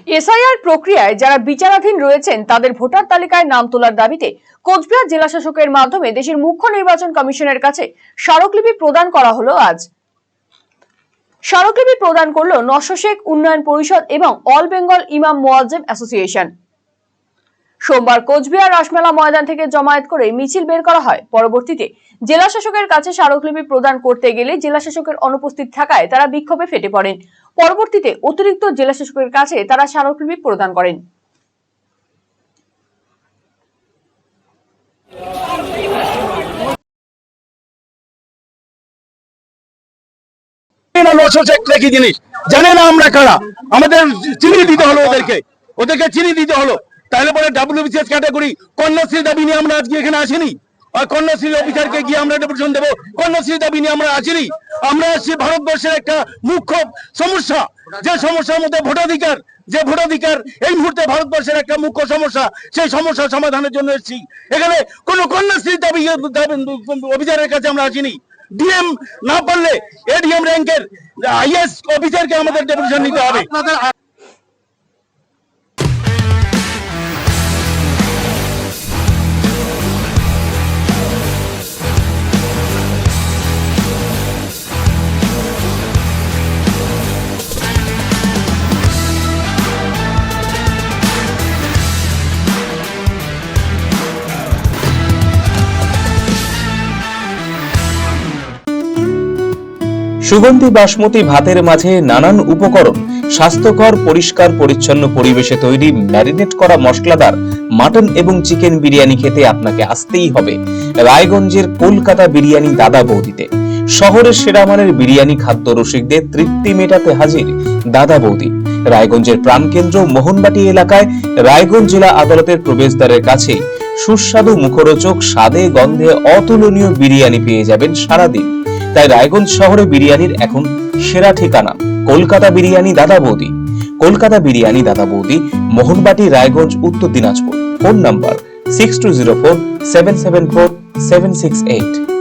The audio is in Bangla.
এসআইআর প্রক্রিয়ায় যারা বিচারাধীন রয়েছেন তাদের ভোটার তালিকায় নাম তোলার দাবিতে কোচবিহার জেলা শাসকের মাধ্যমে দেশের মুখ্য নির্বাচন কমিশনের কাছে স্মারকলিপি প্রদান করা হলো। আজ স্মারকলিপি প্রদান করল নশো শেখ উন্নয়ন পরিষদ এবং অল বেঙ্গল ইমাম মুয়াজ্জেম অ্যাসোসিয়েশন। সোমবার কোচবিহার রাসমেলা ময়দান থেকে জমায়েত করে মিছিল বের করা হয়। পরবর্তীতে জেলা শাসকের কাছে স্মারকলিপি প্রদান করতে গেলে জেলা শাসকের অনুপস্থিত থাকায় তারা বিক্ষোভে ফেটে পড়েন। পরবর্তীতে অতিরিক্ত জেলা শাসকের কাছে তারা স্মারকলিপি প্রদান করেন। জিনিস জানে না আমরা কারা, আমাদের চিনি দিতে হলো, ওদেরকে চিনি দিতে হলো। তাহলে পরে WBCS ক্যাটাগরি কন্যাশ্রী দাবি নিয়ে আমরা আজকে এখানে আসিনি। আর কন্যাশ্রী অফিসারকে গিয়ে আমরা ডেপুটেশন দেবো, কন্যাশ্রী দাবি নিয়ে আমরা আসিনি। আমরা আসছি ভারতবর্ষের একটা মুখ্য সমস্যা, যে সমস্যার মধ্যে ভোটাধিকার, যে ভোটাধিকার এই মুহূর্তে ভারতবর্ষের একটা মুখ্য সমস্যা, সেই সমস্যা সমাধানের জন্য এসেছি। এখানে কোনো কন্যাশ্রী দাবি অফিসারের কাছে আমরা আসিনি। ডিএম না পারলে এডিএম র্যাঙ্কের IAS অফিসারকে আমাদের ডেপুটেশন নিতে হবে। সুগন্ধি বাসমতি ভাতের মাঝে নানান উপকরণ, স্বাস্থ্যকর পরিষ্কার পরিচ্ছন্ন পরিবেশে তৈরি ম্যারিনেট করা মশলাদার মাটন এবং চিকেন বিরিয়ানি খেতে আপনাকে আসতেই হবে রায়গঞ্জের কলকাতা বিরিয়ানি দাদা বৌদিতে। শহরের সেরা মানের বিরিয়ানি খাদ্য রসিকদের তৃপ্তি মেটাতে হাজির দাদা বৌদি। রায়গঞ্জের প্রাণকেন্দ্র মোহনবাটি এলাকায় রায়গঞ্জ জেলা আদালতের প্রবেশদ্বারের কাছে সুস্বাদু মুখরোচক স্বাদে গন্ধে অতুলনীয় বিরিয়ানি পেয়ে যাবেন সারাদিন। তাই রায়গঞ্জ শহরে বিরিয়ানির এখন সেরা ঠিকানা কলকাতা বিরিয়ানি দাদা বৌদি। কলকাতা বিরিয়ানি দাদা বৌদি, মোহনবাটি, রায়গঞ্জ, উত্তর দিনাজপুর। Phone number 6204774768।